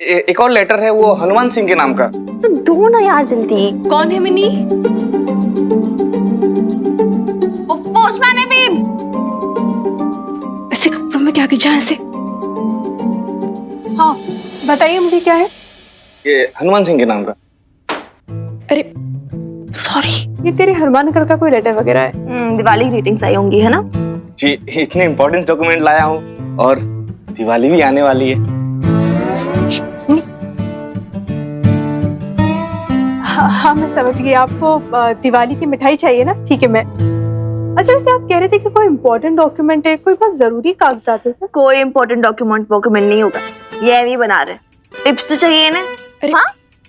एक और लेटर है, वो हनुमान सिंह के नाम का। तो दो ना यार जल्दी। कौन है मिनी? पोस्टमैन है बेब्स। ऐसे कपड़ों में क्या गिजा ऐसे? हाँ बताइए मुझे क्या है। ये हनुमान सिंह के नाम का। अरे सॉरी। ये तेरे हनुमान अंकल का कोई लेटर वगैरह है? दिवाली ग्रीटिंग्स आई होंगी है ना? जी, इतने इम्पोर्टेंट डॉक्यूमेंट लाया हूँ और दिवाली भी आने वाली है। हाँ मैं समझ गई, आपको दिवाली की मिठाई चाहिए ना, ठीक है मैं। अच्छा वैसे आप कह रहे थे कि कोई इम्पोर्टेंट डॉक्यूमेंट है, कोई बहुत जरूरी कागजात है क्या? कोई इम्पोर्टेंट डॉक्यूमेंट नहीं होगा, ये भी बना रहे। टिप्स तो चाहिए ना? हाँ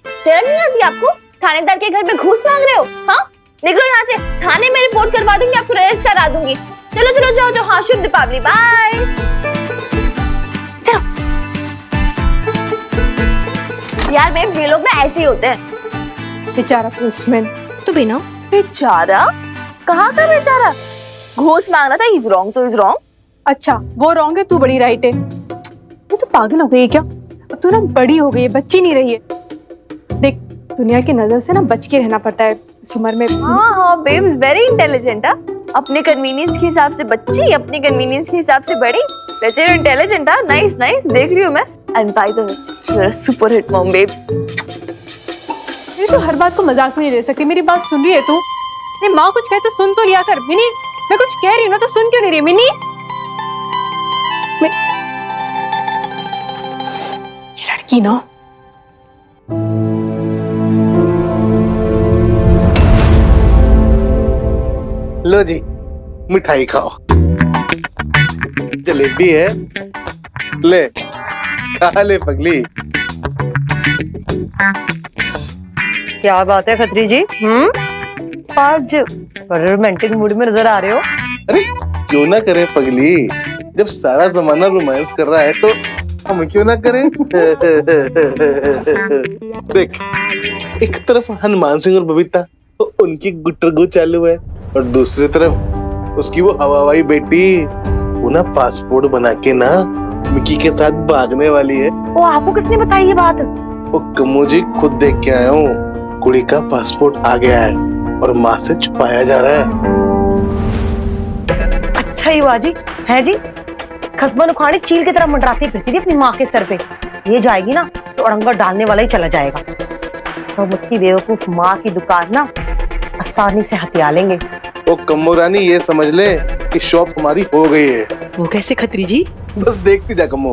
शर्म नहीं आती आपको? थानेदार के घर में घूस मांग रहे हो? हाँ निकलो यहाँ से, थाने में रिपोर्ट करवा दूंगी, आपको अरेस्ट करा दूंगी। चलो चलो जाओ जाओ। हाँ शुभ दीपावली, बाय। यार मैम ये लोग ना ऐसे ही होते हैं। बेचारा पोस्टमैन। तो बिना बेचारा? कहाँ का बेचारा? घूस मांग रहा था। Is wrong, so is wrong. अच्छा वो रॉन्ग है, तू बड़ी राइट है। ये तो पागल हो गई है क्या? अब तू ना बड़ी हो गई है, बच्ची नहीं रही है। देख दुनिया की नजर से ना बच के रहना पड़ता है इस उम्र में। हाँ हाँ बेब्स वेरी इंटेलिजेंट। अपने कन्वीनियंस के हिसाब से बच्ची, अपने कन्वीनियंस के हिसाब से बड़ी। वैसे इंटेलिजेंट। नाइस नाइस, देख रही हूँ मैं। And by the way you are a super hit mom babes. ये तो हर बात को मजाक में नहीं ले सकती। मेरी बात सुन रही है तू? नहीं माँ कुछ कहे तो सुन तो लिया कर। मिनी मैं कुछ कह रही हूँ ना, तो सुन क्यों नहीं रही मिनी? ये लड़की ना। लो जी मिठाई खाओ। जलेबी है, ले खा ले पगली। क्या बात है खत्री जी? आज बड़े रोमांटिक मूड में नजर आ रहे हो। अरे क्यों ना करे पगली, जब सारा जमाना रोमांस कर रहा है तो हम क्यों ना करें। देख एक तरफ हनुमान सिंह और बबीता तो उनकी गुट्टरगू चालू है, और दूसरी तरफ उसकी वो हवाई बेटी वो ना पासपोर्ट बना के ना मिकी के साथ भागने वाली है। वो आपको किसने बताई ये बात? वो कमो जी खुद देख के आया हूँ। कुड़ी का पासपोर्ट आ गया है और माँ से छुपाया जा रहा है। अच्छा ही हुआ जी, है जी। खसबन उखाड़ी चील की तरह मंडराती फिरती थी अपनी माँ के सर पे। ये जाएगी ना तो अड़ंगा डालने वाला ही चला जाएगा। तो उसकी बेवकूफ माँ की दुकान ना आसानी से हथिया लेंगे। ओ कम्मो रानी ये समझ ले कि शॉप हमारी हो गई है। वो कैसे खत्री जी? बस देखती जा कम्मो।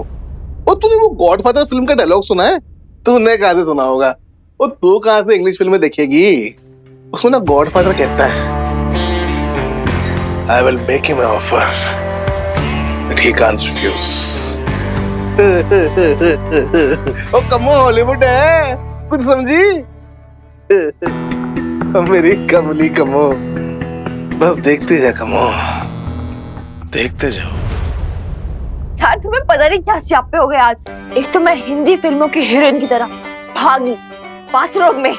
ओ तूने वो गॉडफादर फिल्म का डायलॉग सुना है? तूने कहाँ से सुना होगा? ओ तू कहाँ से इंग्लिश फिल्में देखेगी? उसमें ना गॉडफादर कहता है I will make him an offer that he can't refuse. ओ कम्मो हॉलीवुड है, कुछ समझी? मेरी कमली कमो, बस देखते जा कमो, देखते जाओ। यार तुम्हें पता नहीं क्या स्यापे हो गए आज। एक तो मैं हिंदी फिल्मों की हीरोइन की तरह भागी बाथरूम में,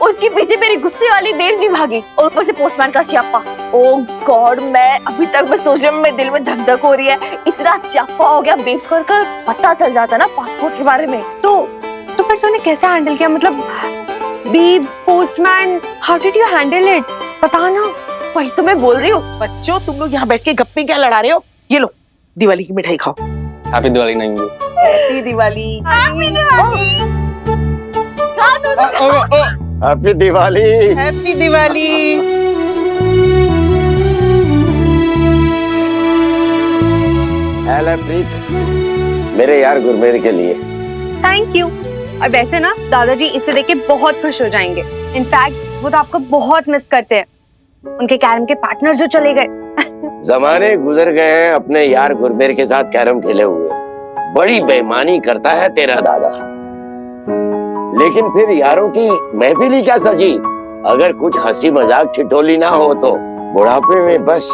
उसके पीछे मेरी गुस्से वाली बेब्स भी भागी, और ऊपर से पोस्टमैन का स्यापा। ओ गॉड, मैं अभी तक मैं सोच रही हूँ, मेरे दिल में धक धक हो रही है। इतना स्यापा हो गया बेब्स को, कर पता चल जाता ना पासपोर्ट के बारे में। तो फिर तूने कैसे हैंडल किया? मतलब be postman, how did you handle it? बता ना। वही तो मैं बोल रही हूँ। बच्चों तुम लोग यहाँ बैठ के गप्पे क्या लड़ा रहे हो? ये लो दिवाली की मिठाई खाओ। हैप्पी दिवाली नहीं है। Happy Diwali. Happy Diwali. Happy Diwali. Happy Diwali. Preet, मेरे यार गुरमेर के लिए। Thank you. और वैसे ना दादाजी इसे देख के बहुत खुश हो जाएंगे। इनफैक्ट वो तो आपको बहुत मिस करते हैं। उनके कैरम के पार्टनर जो चले गए। जमाने गुजर गए हैं अपने यार गुरमेर के साथ कैरम खेले हुए। बड़ी बेईमानी करता है तेरा दादा, लेकिन फिर यारों की महफिल ही क्या सजी अगर कुछ हंसी मजाक ठिठोली ना हो तो। बुढ़ापे में बस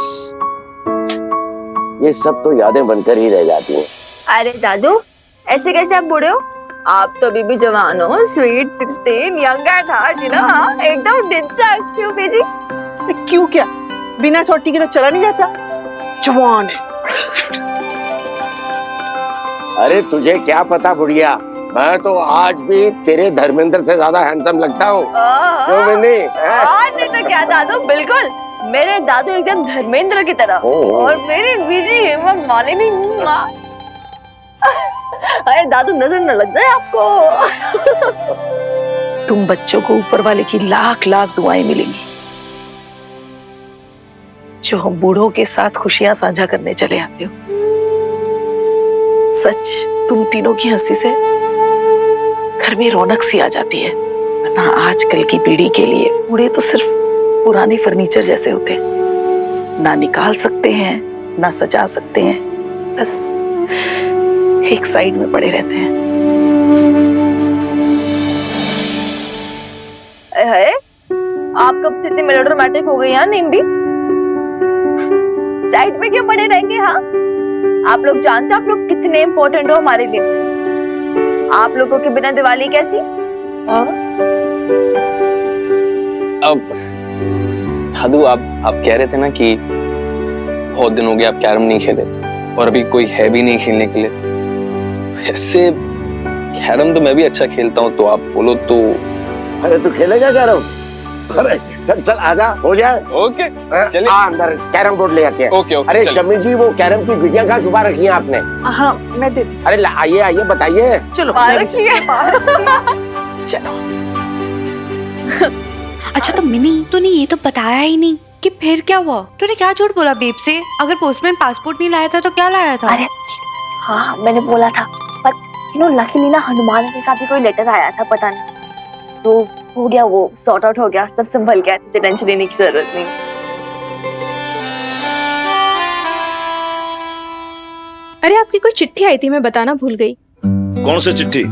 ये सब तो यादें बनकर ही रह जाती हैं। अरे दादू ऐसे कैसे आप बूढ़े हो? आप तो अभी भी जवान हो, sweet 16 young at heart, you know, एकदम डिच्चा क्यों बेजी? क्यों क्या बिना सोटी के तो चला नहीं जाता? जवान है। अरे तुझे क्या पता बुढ़िया, मैं तो आज भी तेरे धर्मेंद्र से ज्यादा हैंडसम लगता हूँ। क्यों मिनी? और नहीं तो क्या दादू, बिल्कुल मेरे दादू एकदम धर्मेंद्र की तरह और मेरी बीजी हेमा मालिनी। अरे दादू नजर न लग जाए आपको। तुम बच्चों को ऊपर वाले की लाख लाख दुआएं मिलेंगी, जो हम बूढ़ों के साथ खुशियां साझा करने चले आते हो। सच, तुम तीनों की हंसी से घर में रौनक सी आ जाती है, वरना आजकल की पीढ़ी के लिए बूढ़े तो सिर्फ पुराने फर्नीचर जैसे होते हैं, ना निकाल सकते हैं ना सजा सकते हैं, बस एक साइड में पड़े रहते हैं। है आप कब से इतने मेलोड्रामेटिक हो गए यहाँ निम्बी? साइड में क्यों पड़े रहेंगे? हाँ, आप लोग जानते हो आप लोग कितने इम्पोर्टेंट हो हमारे लिए। आप लोगों के बिना दिवाली कैसी? अब दादू आप कह रहे थे ना कि बहुत दिन हो गए आप कैरम नहीं खेले और अभी कोई है भी नहीं खेलने के लिए। ऐसे कैरम तो मैं भी अच्छा खेलता हूँ, तो आप बोलो तो। अरे तू खेलेगा कैरम? अरे चल चल आजा, हो जाए। ओके चलिए। अंदर कैरम बोर्ड ले आते हैं। ओके अरे शमी जी, वो कैरम की गुड़िया कहाँ छुपा रखी है आपने? हाँ, मैं देती। अरे आइए आइए, बताइए। चलो चलो। अच्छा तो मिनी, तूने ये तो बताया ही नहीं कि फिर क्या हुआ? तूने क्या झूठ बोला बेब से? अगर पोस्टमैन पासपोर्ट नहीं लाया था तो क्या लाया था? अरे हाँ मैंने बोला था, पर लकीली ना हनुमान के साथ भी कोई लेटर आया था, पता नहीं तो हो गया, वो सॉर्ट आउट हो गया, सब संभल गया, तुझे टेंशन लेने की जरूरत नहीं। अरे आपकी कोई चिट्ठी आई थी, मैं बताना भूल गई। कौन सी चिट्ठी?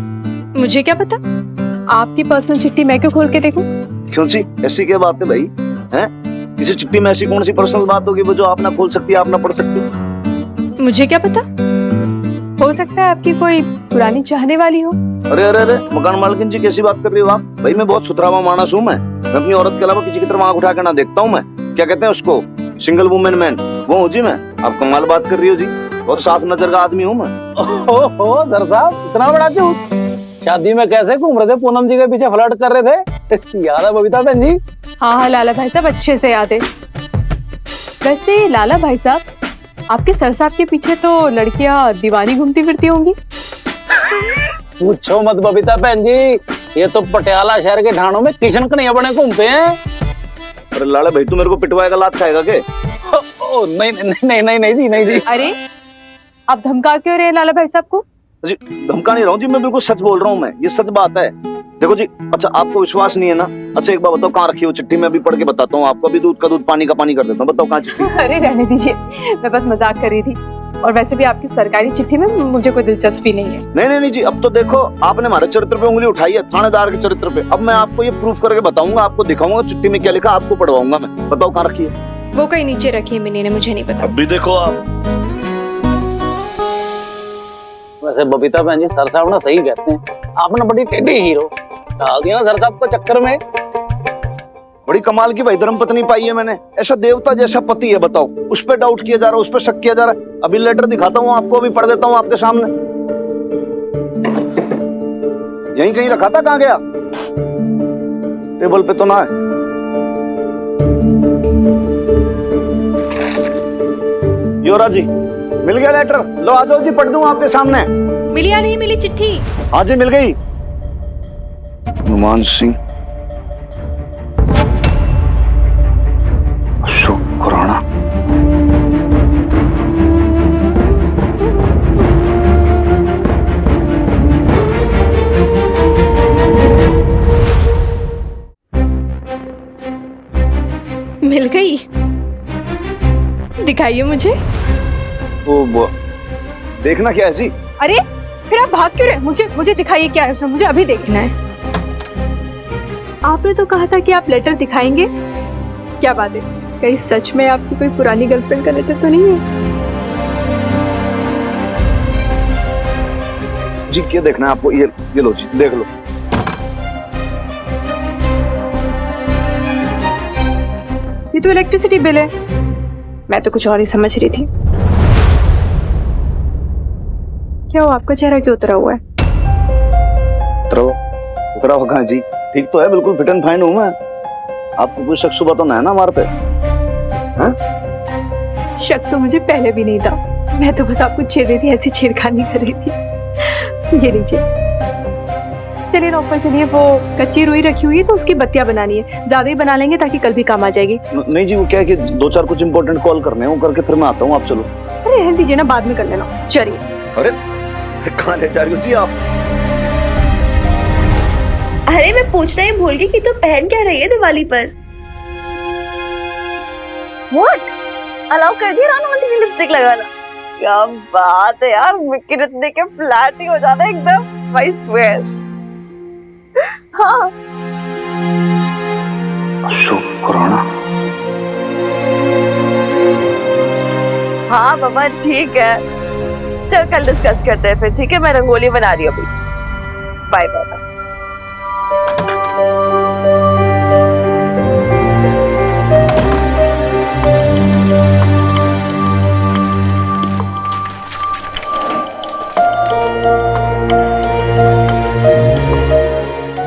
मुझे क्या पता, आपकी पर्सनल चिट्ठी मैं क्यों खोल के देखूं? क्यों सी ऐसी क्या बात है भाई? हैं? किसी चिट्ठी में ऐसी कौन सी पर्सनल बात होगी वो जो आप ना खोल सकती, आप ना पढ़ सकती? मुझे क्या पता, हो सकता है आपकी कोई पुरानी चाहने वाली हो। अरे अरे अरे, मकान मालकिन जी कैसी बात कर रही हो आप? भाई मैं बहुत सुथरावा मानस हूँ, मैं अपनी औरत के अलावा किसी की तरफ आंख उठा कर ना देखता हूँ। मैं क्या कहते हैं उसको, सिंगल वुमेन मैन, वो हूँ जी मैं। आप कमाल बात कर रही हो जी, बहुत साफ नजर का आदमी हूँ मैं। ओहो सर साहब, इतना बड़ा क्यों? शादी में कैसे घूम रहे थे, पूनम जी के पीछे फ्लर्ट कर रहे थे? याद है बबीता बहन जी? हाँ लाला भाई साहब, अच्छे से याद है। वैसे लाला भाई साहब, आपके सर साहब के पीछे तो लड़कियां दीवानी घूमती फिरती होंगी। पूछो मत बबीता बहन जी, ये तो पटियाला शहर के ढाणों में किशन कन्हैया बने घूमते हैं। अरे लाला भाई, तू मेरे को पिटवाएगा, लात खाएगा के? नहीं नहीं नहीं नहीं जी, नहीं जी। अरे आप धमका क्यों रहे हैं लाला भाई साहब को? जी धमका नहीं रहा हूँ जी, मैं बिल्कुल सच बोल रहा हूँ, मैं ये सच बात है। देखो जी, अच्छा आपको विश्वास नहीं है ना? अच्छा एक बार बताओ कहाँ रखी हो चिट्ठी, मैं अभी पढ़ के बताता हूँ आपको। अभी दूध का दूध पानी का पानी कर देता हूँ, बताओ कहाँ चिट्ठी? अरे रहने दीजिए, मैं बस मजाक कर रही थी, और वैसे भी आपकी सरकारी चिट्ठी में मुझे कोई दिलचस्पी नहीं है। नहीं जी, अब तो देखो आपने हमारे चरित्र पे उंगली उठाई है, थानेदार के चरित्र पे। अब मैं आपको ये प्रूफ करके बताऊंगा, आपको दिखाऊंगा चिट्ठी में क्या लिखा, आपको पढ़वाऊंगा मैं। बताओ कहाँ रखी है? वो कहीं नीचे रखी है मिनी ने, मुझे नहीं पता। अभी देखो आप। वैसे बबीता बहन जी, सर साहब ना सही कहते हैं, आपने बड़ी टेढ़ी हीरो डाल दिया ना सर साहब को चक्कर में। बड़ी कमाल की भाई धर्म पत्नी पाई है मैंने, ऐसा देवता जैसा पति है। बताओ, उस पर डाउट किया जा रहा है, उस पर शक किया जा रहा है। अभी लेटर दिखाता हूँ आपको, अभी पढ़ देता हूँ आपके सामने। यहीं कहीं रखा था, कहाँ गया? टेबल पे तो ना है। योरा जी, मिल गया लेटर? लो आ जाओ जी, पढ़ दूं आपके सामने। मिली या नहीं मिली चिट्ठी? हाँ जी मिल गई। हनुमान सिंह, अशोक खुराना, मिल गई? दिखाइए मुझे। वो देखना क्या है जी? अरे फिर आप भाग क्यों रहे? मुझे दिखाइए क्या है उसमें, मुझे अभी देखना है। आपने तो कहा था कि आप लेटर दिखाएंगे, क्या बात है? कहीं सच में आपकी कोई पुरानी गर्लफ्रेंड का लेटर तो नहीं है? जी क्या देखना है आपको? ये लो जी, देख लो। ये तो इलेक्ट्रिसिटी बिल है, मैं तो कुछ और ही समझ रही थी। क्या हो, आपका चेहरा क्यों उतरा हुआ है? उतरा कहाँ जी? ठीक तो है, बिल्कुल फिट एंड फाइन हूँ मैं। आपको कोई शक शुबा तो नहीं है ना हमारे पे? शक तो मुझे पहले भी नहीं था, मैं तो बस आपको छेड़ रही थी, ऐसी छेड़खानी कर रही थी। ये लीजिए। चलिए नौकर, चलिए वो कच्ची रुई रखी हुई है तो उसकी बत्तियां बनानी है, ज्यादा ही बना लेंगे ताकि कल भी काम आ जाएगी। नहीं जी, वो क्या है कि 2-4 कुछ इंपॉर्टेंट कॉल करने हैं, वो करके फिर मैं आता हूँ, आप चलो। अरे रहने दीजिए ना, बाद में कर लेना। चलिए। अरे कहाँ ले जा रही हो जी आप? अरे मैं पूछना ही भूल गई कि तू पहन क्या रही है दिवाली पर? What? अलाउ कर दिया रानू आंटी ने लिपस्टिक लगाना? क्या बात है यार, विक्की रत्ने के फ्लैट ही हो जाता है एकदम। I swear। हाँ। शुक्राना। हाँ बाबा ठीक है, चल कल डिस्कस करते हैं फिर, ठीक है? मैं रंगोली बना रही हूँ अभी। Bye bye.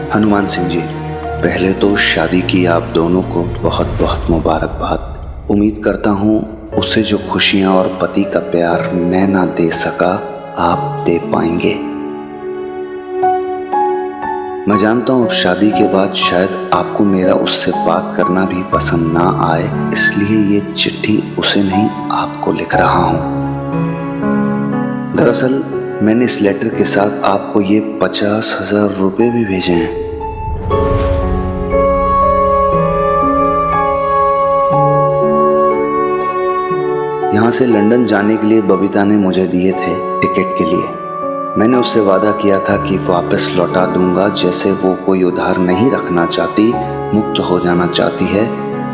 हनुमान सिंह जी, पहले तो शादी की आप दोनों को बहुत बहुत मुबारकबाद। उम्मीद करता हूँ उसे जो खुशियाँ और पति का प्यार मैं ना दे सका, आप दे पाएंगे। मैं जानता हूँ शादी के बाद शायद आपको मेरा उससे बात करना भी पसंद ना आए, इसलिए ये चिट्ठी उसे नहीं आपको लिख रहा हूँ। दरअसल मैंने इस लेटर के साथ आपको ये 50,000 रुपए भी भेजे हैं। यहाँ से लंदन जाने के लिए बबीता ने मुझे दिए थे टिकट के लिए। मैंने उससे वादा किया था कि वापस लौटा दूंगा, जैसे वो कोई उधार नहीं रखना चाहती, मुक्त हो जाना चाहती है।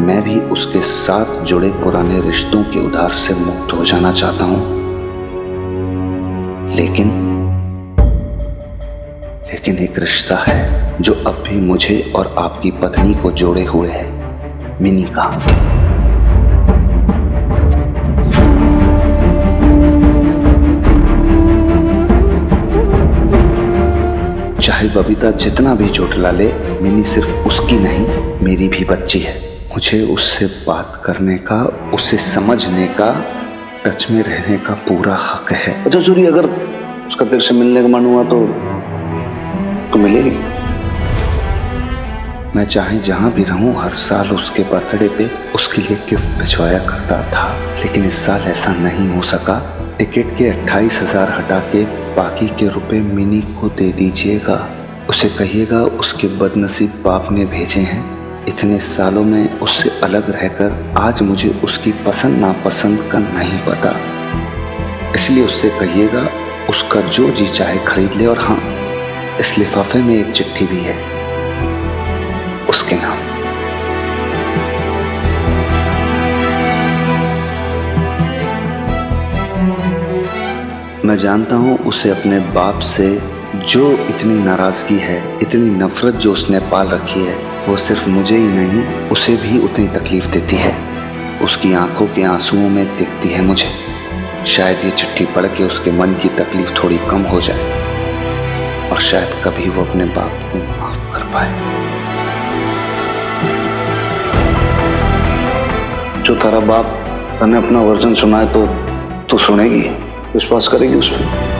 मैं भी उसके साथ जुड़े पुराने रिश्तों के उधार से मुक्त हो जाना चाहता हूँ। लेकिन एक रिश्ता है जो अब भी मुझे और आपकी पत्नी को जोड़े हुए है, मिनी का। चाहे बबीता जितना भी झूठला ले, मिनी सिर्फ उसकी नहीं मेरी भी बच्ची है। मुझे उससे बात करने का, उसे समझने का, टच में रहने का पूरा हक है। अच्छा सूरी, अगर उसका तेरे से मिलने का मन हुआ तो मिलेगी? मैं चाहे जहां भी रहूं, हर साल उसके बर्थडे पे उसके लिए गिफ्ट भिजवाया करता था, लेकिन इस साल ऐसा नहीं हो सका। टिकट के 28,000 हटा के बाकी के रुपए मिनी को दे दीजिएगा। उसे कहिएगा उसके बदनसीब बाप ने भेजे हैं। इतने सालों में उससे अलग रहकर आज मुझे उसकी पसंद नापसंद का नहीं पता, इसलिए उससे कहिएगा उसका जो जी चाहे खरीद ले। और हाँ, इस लिफाफे में एक चिट्ठी भी है उसके नाम। मैं जानता हूँ उसे अपने बाप से जो इतनी नाराजगी है, इतनी नफरत जो उसने पाल रखी है, वो सिर्फ मुझे ही नहीं उसे भी उतनी तकलीफ देती है। उसकी आंखों के आंसुओं में दिखती है मुझे। शायद ये चिट्ठी पढ़ के उसके मन की तकलीफ थोड़ी कम हो जाए और शायद कभी वो अपने बाप को माफ कर पाए। जो तेरा बाप तने अपना वर्जन सुनाए तो तू सुनेगी, विश्वास करेगी उस पर?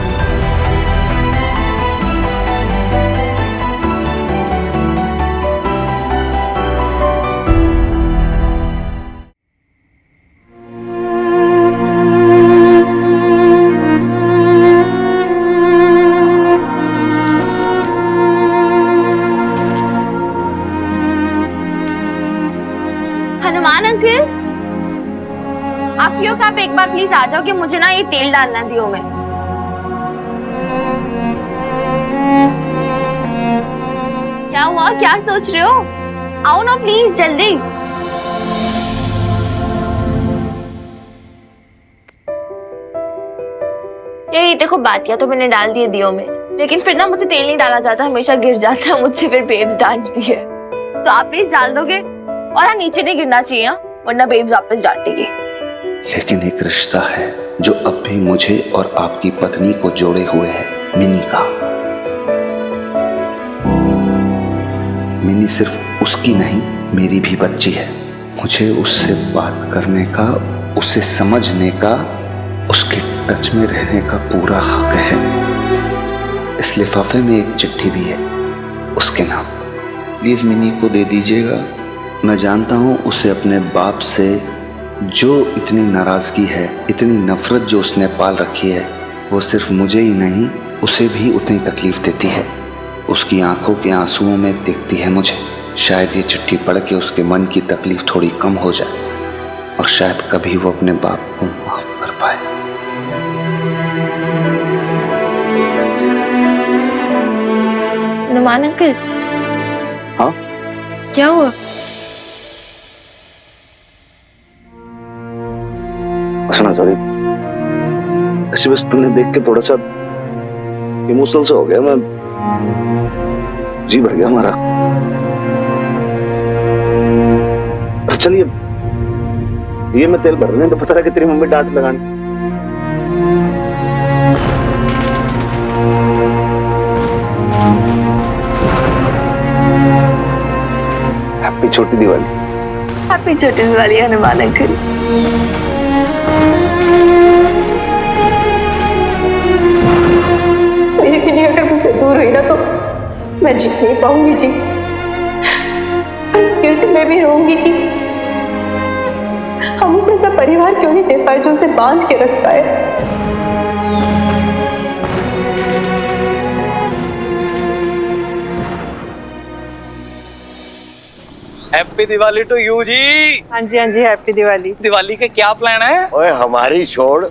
हनुमान अंकल, आप एक बार प्लीज आ जाओ कि मुझे ना ये तेल डालना है दियो में। क्या हुआ, क्या सोच रहे हो? आओ ना प्लीज जल्दी। यही देखो, बातिया तो मैंने डाल दिए दियो में, लेकिन फिर ना मुझे तेल नहीं डाला जाता, हमेशा गिर जाता है, मुझसे फिर बेब्स डांटती है। तो आप प्लीज डाल दोगे? और हाँ, नीचे नहीं गिरना चाहिए, वरना बेब्स वापस डांटेगी। लेकिन एक रिश्ता है जो अब भी मुझे और आपकी पत्नी को जोड़े हुए है, मिनी का। मिनी सिर्फ उसकी नहीं, मेरी भी बच्ची है। मुझे उससे बात करने का, उसे समझने का, उसके टच में रहने का पूरा हक है। इस लिफाफे में एक चिट्ठी भी है उसके नाम। प्लीज मिनी को दे दीजिएगा। मैं जानता हूँ उसे अपने बाप से जो इतनी नाराजगी है, इतनी नफरत जो उसने पाल रखी है, वो सिर्फ मुझे ही नहीं उसे भी उतनी तकलीफ देती है। उसकी आंखों के आंसुओं में दिखती है मुझे। शायद ये चिट्ठी पढ़ के उसके मन की तकलीफ थोड़ी कम हो जाए और शायद कभी वो अपने बाप को माफ कर पाए। नुमान अंकल। हाँ? क्या हुआ? सुना सॉरी, ऐसे बस तुमने देख के थोड़ा सा इमोशनल सा हो गया, मैं जी भर गया हमारा। चलिए ये मैं तेल भरने तो पता रहा कि तेरी मम्मी डांट लगाने। हैप्पी छोटी दिवाली। हैप्पी छोटी दिवाली हनुमान अंकल। मेरी बिनी अगर मुझसे दूर हुई ना तो मैं जी नहीं पाऊंगी जी। इस गिल्ट में भी रहूंगी कि हम उसे ऐसा परिवार क्यों नहीं दे पाए जो उसे बांध के रख पाए। हैप्पी दिवाली टू यू जी। हाँ जी हैप्पी दिवाली। दिवाली के क्या प्लान है? ओए हमारी छोड़,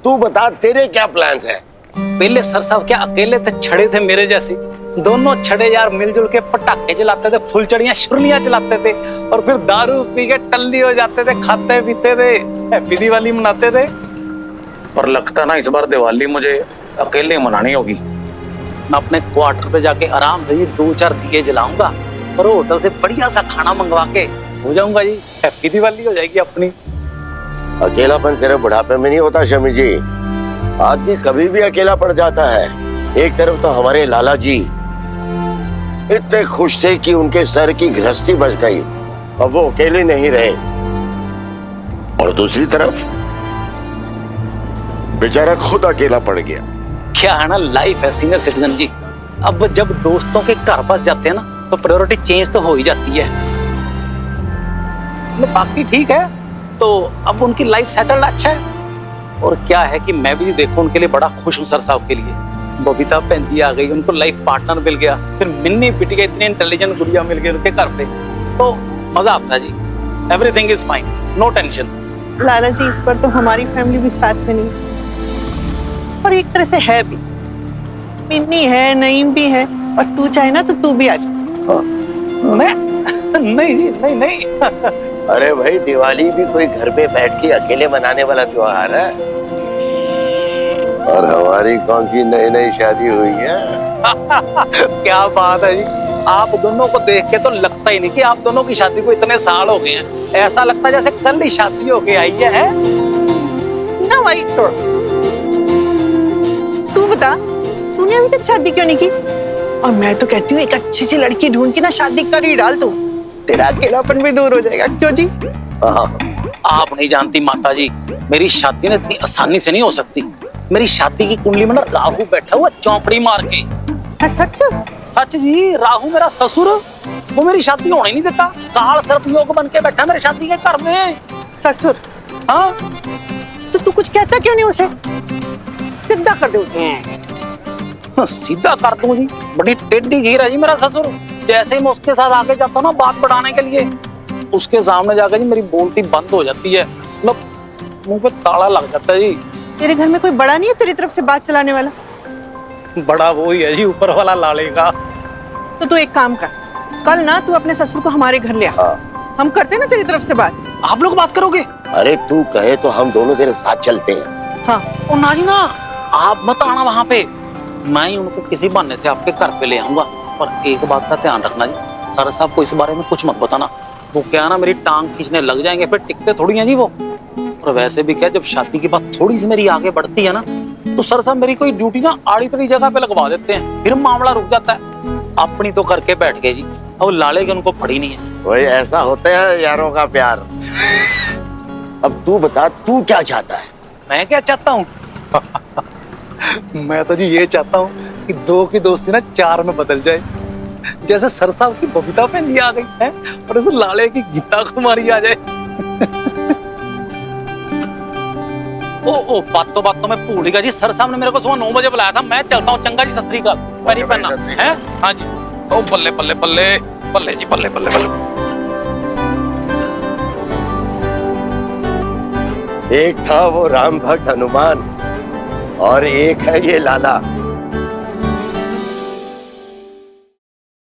तू बता तेरे क्या प्लान्स हैं? पहले सर साहब क्या अकेले थे, छड़े थे मेरे जैसे? दोनों छड़े यार मिलजुल के पटाखे चलाते थे, फुलचड़ियां शुरलियां चलाते थे और फिर दारू पी के टल्ली हो जाते थे, खाते पीते थे, हैप्पी दिवाली मनाते थे। पर लगता ना इस बार दिवाली मुझे अकेले मनानी होगी। मैं अपने क्वार्टर पे जाके आराम से ये 2-4 दिए जलाऊंगा और होटल से बढ़िया सा खाना मंगवा के सो जाऊंगा जी। हैप्पी दिवाली हो जाएगी अपनी। अकेलापन सिर्फ बुढ़ापे में नहीं होता शमी जी, आदमी कभी भी अकेला पड़ जाता है। एक तरफ तो हमारे लाला जी इतने खुश थे कि उनके सर की गृहस्थी बच गई, अब वो अकेले नहीं रहे, और दूसरी तरफ बेचारा खुद अकेला पड़ गया। क्या है ना, लाइफ है सीनियर सिटीजन जी। अब जब दोस्तों के घर पास जाते हैं ना तो प्रायोरिटी चेंज तो हो ही जाती है। बाकी ठीक है, तो अब उनकी लाइफ सेटल्ड अच्छा है। और क्या है कि मैं भी देखो उनके लिए बड़ा खुश हूँ सर साहब के लिए। बबीता पेंदी आ गई, उनको लाइफ पार्टनर मिल गया, फिर मिन्नी पिटिया इतनी इंटेलिजेंट गुड़िया मिल गई उनके घर पे, तो मजा आता है जी। Everything is fine, no tension. Lala ji इस पर तो हमारी फैमिली भी साथ में नहीं, और एक तरह से है भी। मिन्नी है, नईम भी है, और तू चाहे ना तो तू भी आ जा। नहीं। अरे भाई, दिवाली भी कोई घर पे बैठ के अकेले मनाने वाला त्योहार है, और हमारी कौन सी नई शादी हुई है। क्या बात है जी, आप दोनों को देख के तो लगता ही नहीं कि आप दोनों की शादी को इतने साल हो गए हैं। ऐसा लगता है जैसे कल ही शादी हो के आई है ना। भाई छोड़, तू बता, तूने अभी तक शादी क्यों नहीं की? और मैं तो कहती हूँ एक अच्छी सी लड़की ढूंढ के ना शादी कर ही डाल, तू तेरा अकेलापन भी दूर हो जाएगा। क्यों जी? आप नहीं जानती माता जी, मेरी शादी ना इतनी आसानी से नहीं हो सकती। मेरी शादी की कुंडली में ना राहु बैठा हुआ चौपड़ी मार के। है सच? सच जी, राहु मेरा ससुर, वो मेरी शादी होने नहीं देता। काल सर्प योग बन के बैठा मेरी शादी के घर में। ससुर? हाँ। तो तू कुछ कहता क्यों नहीं उसे? सीधा कर दे उसे। सीधा कर दूं जी? बड़ी टेढ़ी घेर है जी मेरा ससुर। जैसे ही मैं उसके साथ आगे जाता हूँ ना बात बढ़ाने के लिए, उसके सामने जाकर जी मेरी बोलती बंद हो जाती है, मतलब मुंह पे ताला लग जाता है जी। तेरे घर में कोई बड़ा नहीं है तेरी तरफ से बात चलाने वाला? बड़ा वो ही है जी, ऊपर वाला लाले का। तो तू एक काम कर, कल ना तू अपने ससुर को हमारे घर ले आ। हम करते ना तेरी तरफ से बात। आप लोग बात करोगे? अरे तू कहे तो हम दोनों तेरे साथ चलते हैं। हाँ। और ना जी ना, आप मत आना वहां पे, मैं ही उनको किसी बहाने से आपके घर पे ले आऊंगा। पर एक बात का ध्यान रखना जी, सर साहब को इस बारे में कुछ मत बताना। वो क्या ना मेरी टांग खींचने लग जाएंगे, फिर टिकते थोड़ी हैं जी वो। और वैसे भी क्या, जब शादी की बात थोड़ी सी मेरी आगे बढ़ती है ना, तो सर साहब मेरी कोई ड्यूटी ना आड़ी तड़ी जगह पे लगवा देते हैं, फिर मामला रुक जाता है। अपनी तो करके बैठ गए जी, अब लाले की उनको पड़ी नहीं है। वही ऐसा होता है यारों का प्यार। अब तू बता, तू क्या चाहता है? मैं क्या चाहता हूँ? मैं तो जी ये चाहता हूँ कि दो की दोस्ती ना चार में बदल जाए, जैसे सरसाब की बबीता पेंदी आ गई है और इस लाले की गीता कुमारी आ जाए। ओ बातों में भूल गया जी, सरसाब ने मेरे को सुबह 9 बजे बुलाया था। मैं चलता हूँ, चंगा जी, सत श्री अकाल। पैरी पहनना है? हाँ जी। ओ बल्ले बल्ले बल्ले बल्ले जी, बल्ले बल्ले बल्ले। एक था वो राम भक्त हनुमान और एक है ये लाला।